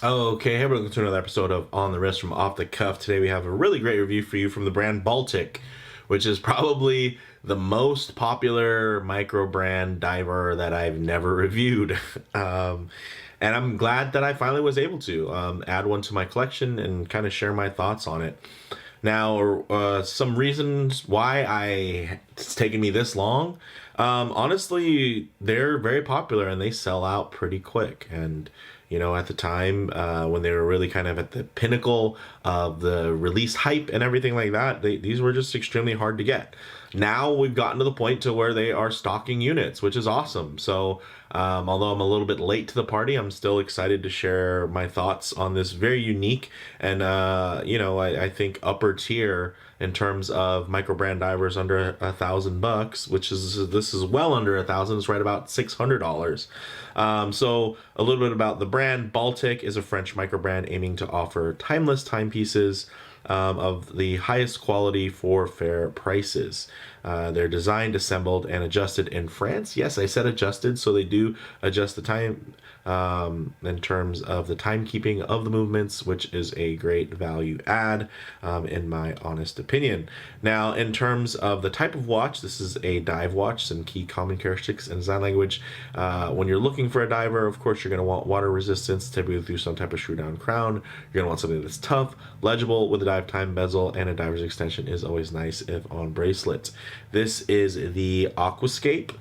Okay, hey, welcome to another episode of On the Wrist from Off the Cuff. Today we have a really great review for you from the brand Baltic, which is probably the most popular micro brand diver that I've never reviewed. Um, and I'm glad that I finally was able to add one to my collection and kind of share my thoughts on it. Now, some reasons why it's taken me this long. Honestly, they're very popular and they sell out pretty quick. And at the time when they were really kind of at the pinnacle of the release hype and everything like that, these were just extremely hard to get. Now we've gotten to the point to where they are stocking units, which is awesome. So although I'm a little bit late to the party, I'm still excited to share my thoughts on this very unique and I think upper tier in terms of micro brand divers under $1,000, which is this is well under 1,000. It's right about $600. So a little bit about the brand. Baltic is a French micro brand aiming to offer timeless timepieces of the highest quality for fair prices. They're designed, assembled, and adjusted in France. Yes, I said adjusted, so they do adjust the time in terms of the timekeeping of the movements, which is a great value add, in my honest opinion. Now, in terms of the type of watch, this is a dive watch. Some key common characteristics and design language. When you're looking for a diver, of course, you're going to want water resistance, typically through some type of screw down crown. You're going to want something that's tough, legible with a dive time bezel, and a diver's extension is always nice if on bracelets. This is the Aquascape.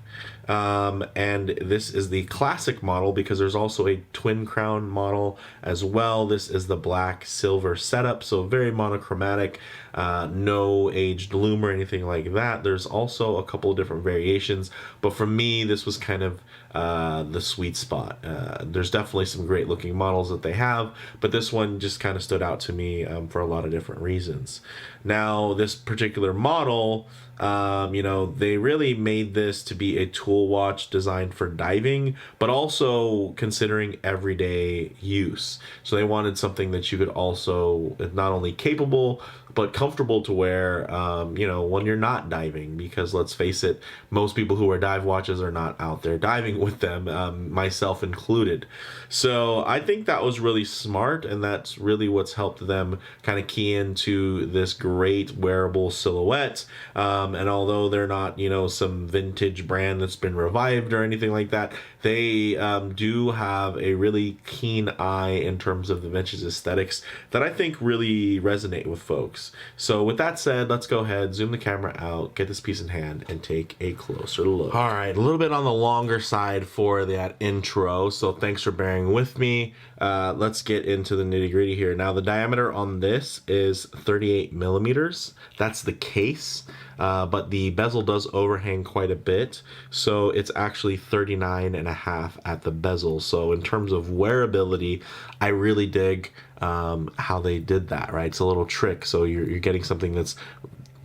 And this is the classic model because there's also a twin crown model as well. This is the black silver setup, so very monochromatic, no aged loom or anything like that. There's also a couple of different variations, but for me, this was kind of the sweet spot. There's definitely some great looking models that they have, but this one just kind of stood out to me for a lot of different reasons. Now, this particular model, they really made this to be a tool watch designed for diving, but also considering everyday use. So they wanted something that you could also not only capable but comfortable to wear, when you're not diving. Because let's face it, most people who wear dive watches are not out there diving with them, myself included. So I think that was really smart, and that's really what's helped them kind of key into this great wearable silhouette. And although they're not, some vintage brand that's been revived or anything like that, they do have a really keen eye in terms of the vintage aesthetics that I think really resonate with folks. So with that said, let's go ahead, zoom the camera out, get this piece in hand, and take a closer look. All right, a little bit on the longer side for that intro, so thanks for bearing with me. Let's get into the nitty gritty here. Now, the diameter on this is 38 millimeters. That's the case. But the bezel does overhang quite a bit, so it's actually 39 and a half at the bezel. So in terms of wearability, I really dig how they did that, right? It's a little trick. So you're getting something that's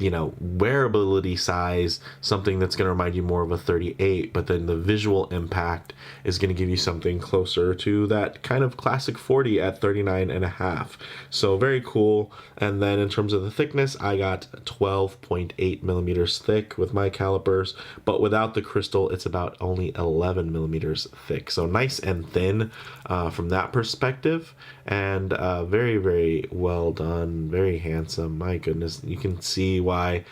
wearability size, something that's going to remind you more of a 38, but then the visual impact is going to give you something closer to that kind of classic 40 at 39 and a half. So very cool. And then in terms of the thickness, I got 12.8 millimeters thick with my calipers, but without the crystal, it's about only 11 millimeters thick. So nice and thin from that perspective, and very, very well done, very handsome. My goodness, you can see why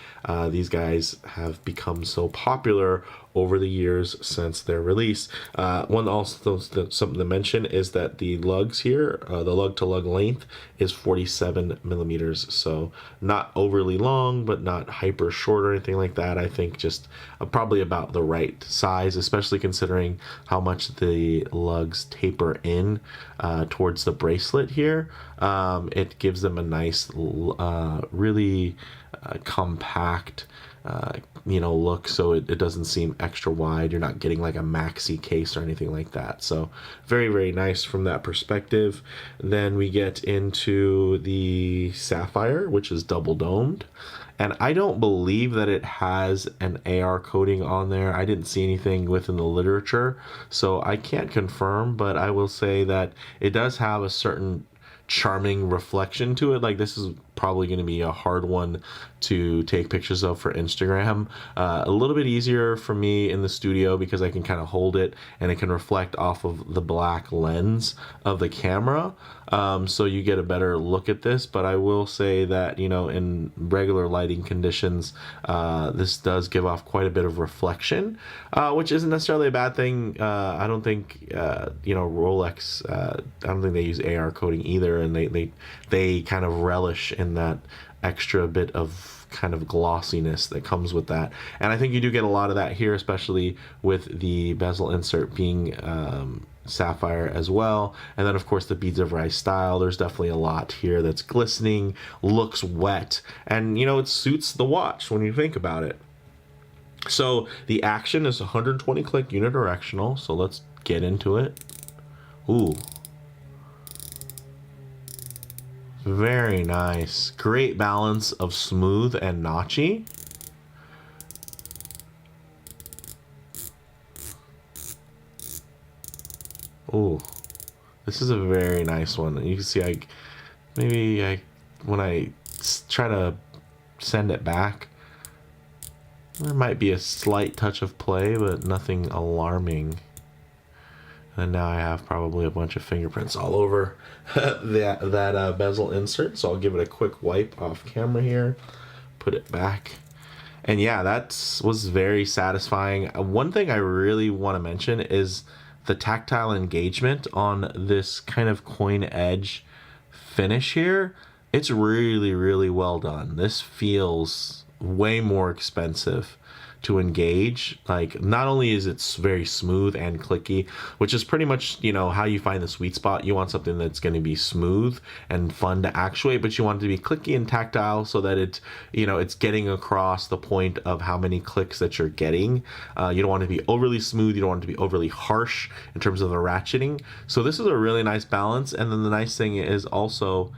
these guys have become so popular over the years since their release. One also something to mention is that the lugs here, the lug to lug length is 47 millimeters, so not overly long, but not hyper short or anything like that. I think just probably about the right size, especially considering how much the lugs taper in towards the bracelet here. It gives them a nice, really compact look, so it doesn't seem extra wide. You're not getting like a maxi case or anything like that. So very, very nice from that perspective. Then we get into the sapphire, which is double domed. And I don't believe that it has an AR coating on there. I didn't see anything within the literature, so I can't confirm, but I will say that it does have a certain charming reflection to it. Like, this is probably going to be a hard one to take pictures of for Instagram. A little bit easier for me in the studio because I can kind of hold it and it can reflect off of the black lens of the camera. So you get a better look at this, but I will say that, you know, in regular lighting conditions, this does give off quite a bit of reflection, which isn't necessarily a bad thing. I don't think, you know, Rolex, I don't think they use AR coating either, and they kind of relish in that extra bit of kind of glossiness that comes with that. And I think you do get a lot of that here, especially with the bezel insert being sapphire as well. And then of course the beads of rice style, there's definitely a lot here that's glistening, looks wet, and you know, it suits the watch when you think about it. So the action is 120 click unidirectional, so let's get into it. Ooh, very nice. Great balance of smooth and notchy. Ooh, this is a very nice one. You can see when I try to send it back, there might be a slight touch of play, but nothing alarming. And now I have probably a bunch of fingerprints all over that bezel insert. So I'll give it a quick wipe off camera here, put it back. And yeah, that was very satisfying. One thing I really want to mention is the tactile engagement on this kind of coin edge finish here. It's really, really well done. This feels way more expensive to engage. Like, not only is it very smooth and clicky, which is pretty much, you know, how you find the sweet spot. You want something that's going to be smooth and fun to actuate, but you want it to be clicky and tactile so that it, you know, it's getting across the point of how many clicks that you're getting. You don't want it to be overly smooth. You don't want it to be overly harsh in terms of the ratcheting. So this is a really nice balance. And then the nice thing is also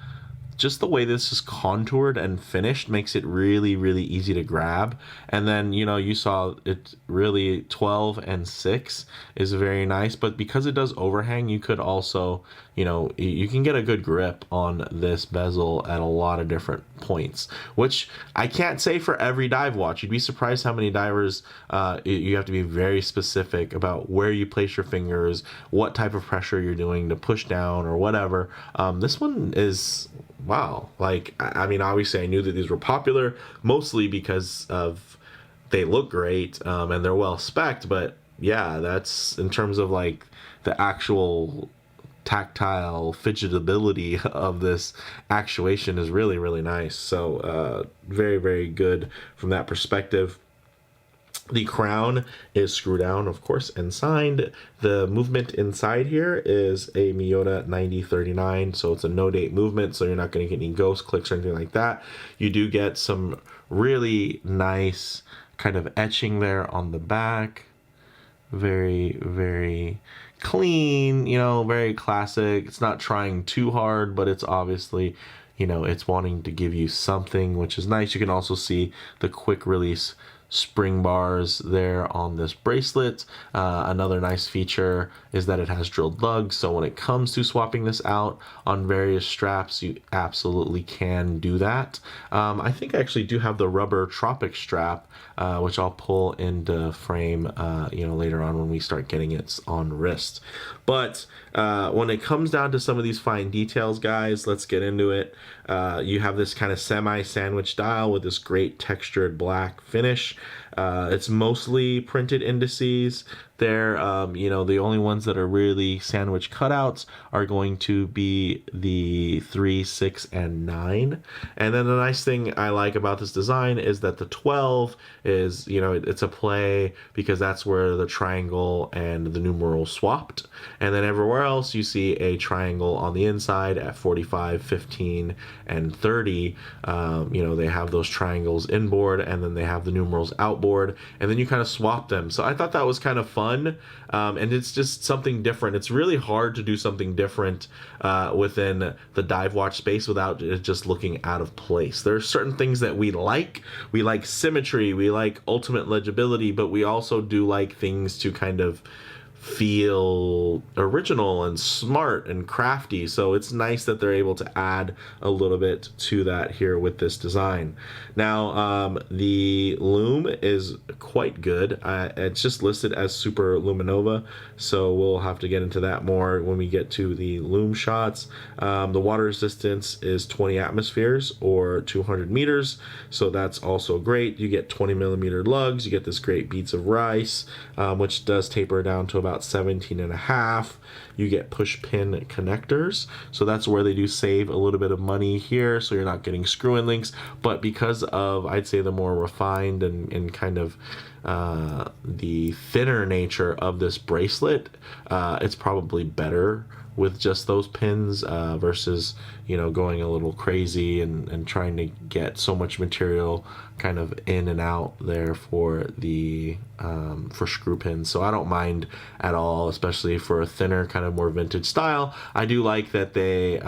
just the way this is contoured and finished makes it really, really easy to grab. And then, you know, you saw it really 12 and 6 is very nice, but because it does overhang, you could also, you know, you can get a good grip on this bezel at a lot of different points, which I can't say for every dive watch. You'd be surprised how many divers you have to be very specific about where you place your fingers, what type of pressure you're doing to push down or whatever. This one is, wow. Like, I mean, obviously I knew that these were popular mostly because of they look great and they're well spec'd, but yeah, that's in terms of like the actual tactile fidgetability of this actuation is really, really nice. So very, very good from that perspective. The crown is screw down, of course, and signed. The movement inside here is a Miyota 9039, so it's a no-date movement, so you're not going to get any ghost clicks or anything like that. You do get some really nice kind of etching there on the back. Very, very clean, you know, very classic. It's not trying too hard, but it's obviously, you know, it's wanting to give you something, which is nice. You can also see the quick release spring bars there on this bracelet. Another nice feature is that it has drilled lugs, so when it comes to swapping this out on various straps, you absolutely can do that. I think I actually do have the rubber Tropic strap, which I'll pull into frame you know, later on when we start getting it on wrist. But when it comes down to some of these fine details, guys, let's get into it. You have this kind of semi-sandwich dial with this great textured black finish. It's mostly printed indices. They're, you know, the only ones that are really sandwich cutouts are going to be the 3, 6, and 9. And then the nice thing I like about this design is that the 12 is, you know, it's a play because that's where the triangle and the numeral swapped. And then everywhere else you see a triangle on the inside at 45, 15, and 30. You know, they have those triangles inboard and then they have the numerals outboard, and then you kind of swap them. So I thought that was kind of fun. And it's just something different. It's really hard to do something different within the dive watch space without it just looking out of place. There are certain things that we like. We like symmetry, we like ultimate legibility, but we also do like things to kind of feel original and smart and crafty. So it's nice that they're able to add a little bit to that here with this design. Now, the lume is quite good. It's just listed as Super Luminova, so we'll have to get into that more when we get to the lume shots. The water resistance is 20 atmospheres or 200 meters, so that's also great. You get 20 millimeter lugs, you get this great beads of rice, which does taper down to about 17.5. You get push pin connectors, so that's where they do save a little bit of money here, so you're not getting screw-in links. But because of, I'd say, the more refined and kind of the thinner nature of this bracelet, it's probably better with just those pins versus, you know, going a little crazy and trying to get so much material kind of in and out there for the for screw pins. So I don't mind at all, especially for a thinner kind of more vintage style. I do like that they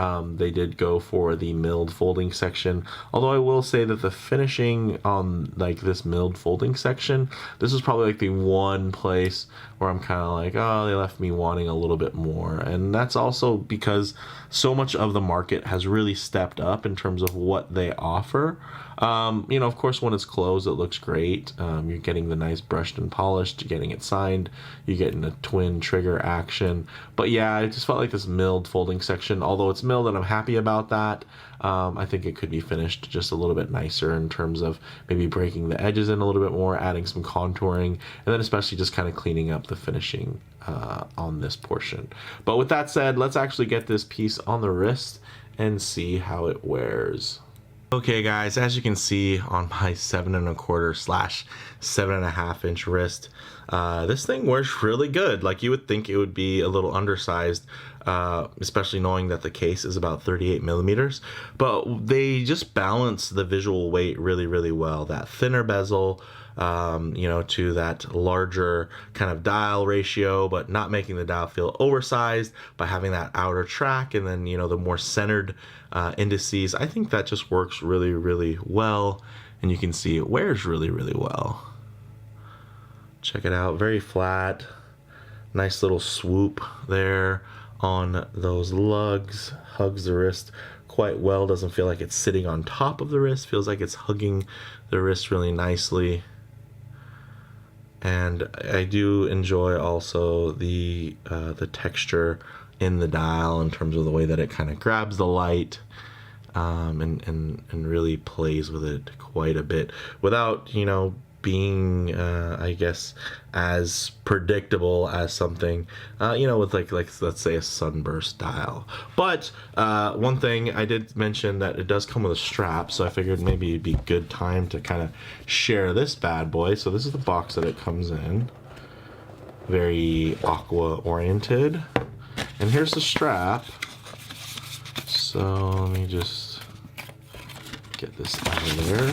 did go for the milled folding section, although I will say that the finishing on like this milled folding section, this is probably like the one place where I'm kind of like, oh, they left me wanting a little bit more. And that's also because so much of the market has really stepped up in terms of what they offer. You know, of course, when it's closed, it looks great. You're getting the nice brushed and polished, you're getting it signed, you're getting a twin trigger action. But yeah, I just felt like this milled folding section, although it's milled and I'm happy about that, I think it could be finished just a little bit nicer in terms of maybe breaking the edges in a little bit more, adding some contouring, and then especially just kind of cleaning up the finishing on this portion. But with that said, let's actually get this piece on the wrist and see how it wears. Okay guys, as you can see on my 7.25/ 7.5 inch wrist, this thing wears really good. Like, you would think it would be a little undersized, especially knowing that the case is about 38 millimeters, but they just balance the visual weight really, really well. That thinner bezel, you know, to that larger kind of dial ratio, but not making the dial feel oversized by having that outer track, and then, you know, the more centered indices. I think that just works really, really well, and you can see it wears really, really well. Check it out, very flat, nice little swoop there on those lugs, hugs the wrist quite well, doesn't feel like it's sitting on top of the wrist, feels like it's hugging the wrist really nicely. And I do enjoy also the texture in the dial in terms of the way that it kind of grabs the light, and really plays with it quite a bit without, you know, being I guess as predictable as something you know, with like let's say a sunburst dial. But one thing I did mention, that it does come with a strap, so I figured maybe it'd be a good time to kind of share this bad boy. So this is the box that it comes in, very aqua oriented, and here's the strap. So let me just get this out of there.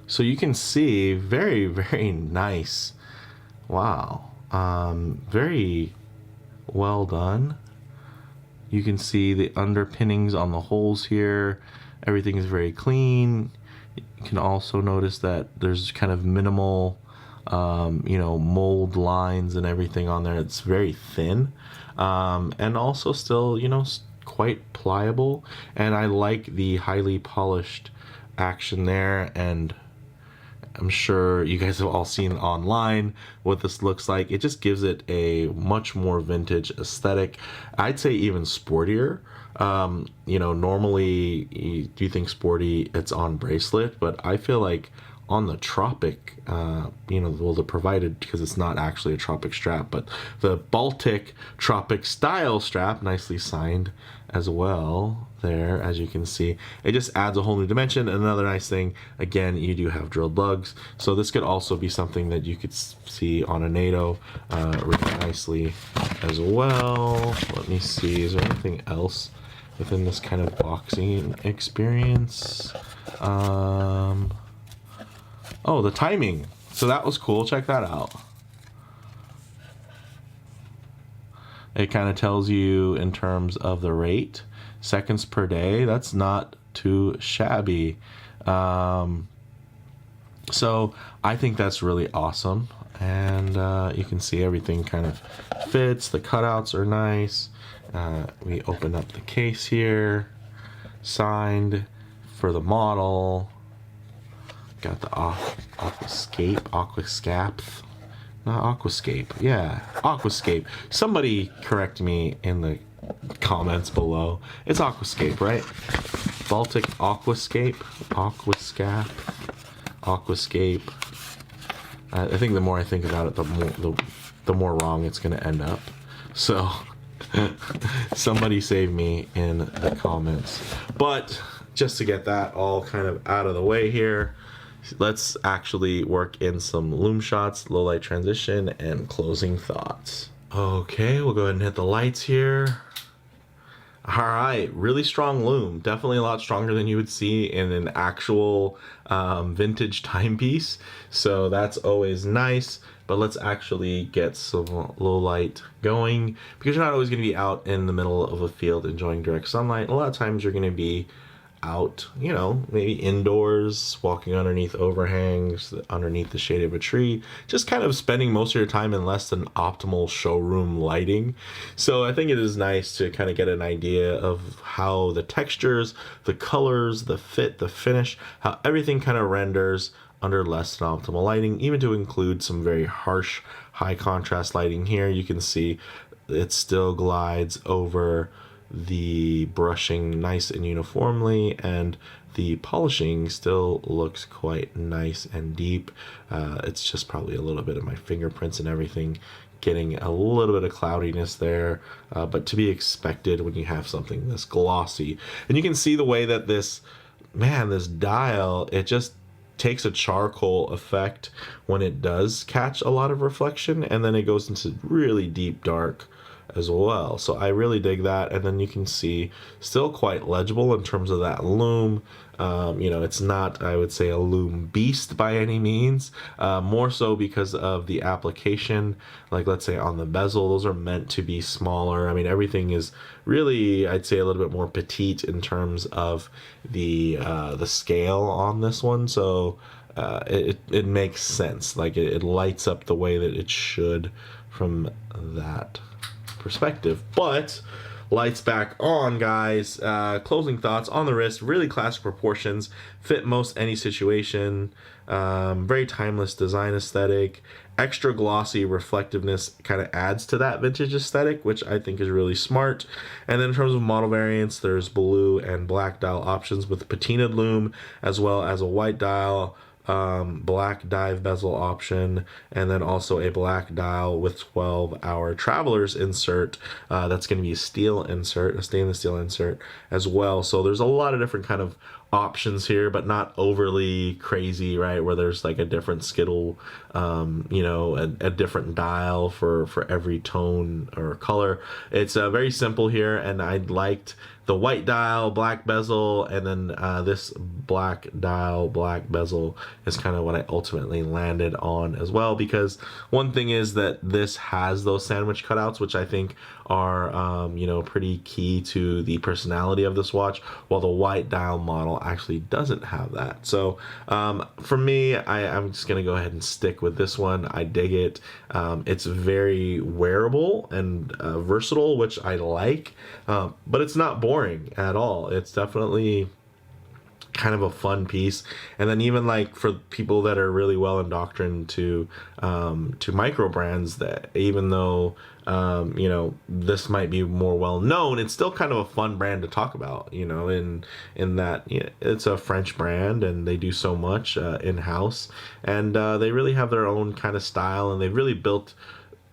So you can see, very, very nice. Wow. Very well done. You can see the underpinnings on the holes here. Everything is very clean. You can also notice that there's kind of minimal, you know, mold lines and everything on there. It's very thin. And also still, you know, quite pliable. And I like the highly polished action there, and I'm sure you guys have all seen online what this looks like. It just gives it a much more vintage aesthetic. I'd say even sportier. You know, normally you think sporty, it's on bracelet, but I feel like on the Tropic, you know, well, the provided, because it's not actually a Tropic strap, but the Baltic Tropic style strap, nicely signed as well there, as you can see. It just adds a whole new dimension. And another nice thing, again, you do have drilled lugs, so this could also be something that you could see on a NATO really nicely as well. Let me see, is there anything else within this kind of boxing experience? Oh, the timing. So that was cool. Check that out. It kind of tells you in terms of the rate, seconds per day. That's not too shabby. So I think that's really awesome. And you can see everything kind of fits. The cutouts are nice. We open up the case here. Signed for the model. Got the Aquascaphe. Not Aquascape. Yeah, Aquascape. Somebody correct me in the comments below. It's Aquascape, right? Baltic Aquascape. Aquascape. I think the more I think about it, the more wrong it's going to end up. So somebody save me in the comments. But just to get that all kind of out of the way here, let's actually work in some loom shots, low light transition, and closing thoughts. Okay, we'll go ahead and hit the lights here. All right, really strong loom. Definitely a lot stronger than you would see in an actual vintage timepiece. So that's always nice. But let's actually get some low light going, because you're not always going to be out in the middle of a field enjoying direct sunlight. A lot of times you're going to be out, you know, maybe indoors, walking underneath overhangs, underneath the shade of a tree, just kind of spending most of your time in less than optimal showroom lighting. So I think it is nice to kind of get an idea of how the textures, the colors, the fit, the finish, how everything kind of renders under less than optimal lighting, even to include some very harsh, high contrast lighting here. You can see it still glides over the brushing nice and uniformly, and the polishing still looks quite nice and deep. It's just probably a little bit of my fingerprints and everything getting a little bit of cloudiness there, but to be expected when you have something this glossy. And you can see the way that this dial, it just takes a charcoal effect when it does catch a lot of reflection, and then it goes into really deep dark as well. So I really dig that. And then you can see still quite legible in terms of that loom. You know, it's not, I would say, a loom beast by any means, more so because of the application. Like, let's say on the bezel, those are meant to be smaller. I mean, everything is really, I'd say, a little bit more petite in terms of the scale on this one. So it makes sense. Like, it lights up the way that it should from that perspective. But lights back on, guys. Closing thoughts on the wrist. Really classic proportions, fit most any situation. Very timeless design aesthetic. Extra glossy reflectiveness kind of adds to that vintage aesthetic, which I think is really smart. And then in terms of model variants, there's blue and black dial options with patinaed loom, as well as a white dial, black dive bezel option, and then also a black dial with 12-hour traveler's insert. That's going to be a steel insert, a stainless steel insert as well. So there's a lot of different kind of options here, but not overly crazy, right? Where there's like a different skittle, you know, a different dial for every tone or color. It's very simple here, and I liked the white dial, black bezel, and then this black dial, black bezel is kind of what I ultimately landed on as well, because one thing is that this has those sandwich cutouts, which I think are, you know, pretty key to the personality of this watch, while the white dial model actually doesn't have that. So for me, I'm just going to go ahead and stick with this one. I dig it. It's very wearable and versatile, which I like, but it's not boring at all. It's definitely kind of a fun piece. And then even like for people that are really well indoctrined to micro brands, that even though you know, this might be more well known, it's still kind of a fun brand to talk about, you know, in that, you know, it's a French brand and they do so much in-house, and they really have their own kind of style, and they've really built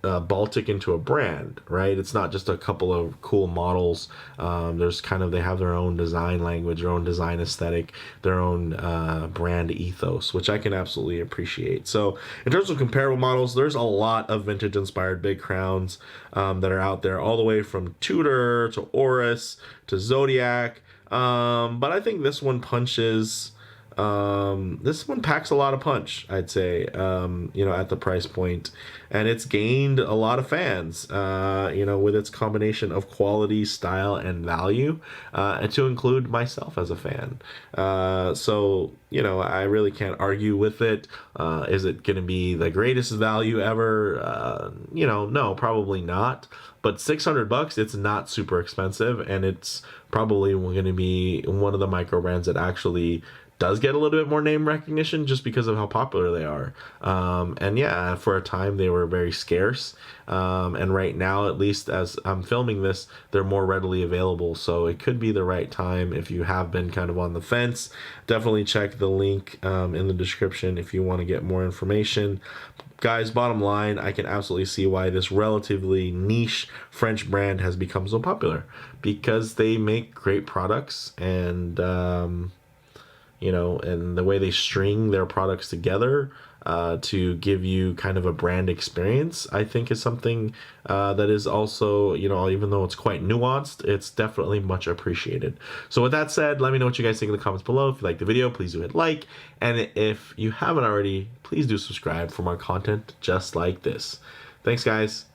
Baltic into a brand, right? It's not just a couple of cool models. There's kind of, they have their own design language, their own design aesthetic, their own brand ethos, which I can absolutely appreciate. So in terms of comparable models, there's a lot of vintage inspired big crowns that are out there, all the way from Tudor to Oris to Zodiac. But I think this one punches This one packs a lot of punch, I'd say, at the price point, and it's gained a lot of fans, with its combination of quality, style, and value, and to include myself as a fan. I really can't argue with it. Is it going to be the greatest value ever? No, probably not. But $600, it's not super expensive, and it's probably going to be one of the micro brands that actually does get a little bit more name recognition just because of how popular they are. And yeah, for a time they were very scarce. And right now, at least as I'm filming this, they're more readily available. So it could be the right time if you have been kind of on the fence. Definitely check the link in the description if you want to get more information. Guys, bottom line, I can absolutely see why this relatively niche French brand has become so popular, because they make great products, and and the way they string their products together to give you kind of a brand experience, I think is something that is also, even though it's quite nuanced, it's definitely much appreciated. So with that said, let me know what you guys think in the comments below. If you like the video, please do hit like. And if you haven't already, please do subscribe for more content just like this. Thanks, guys.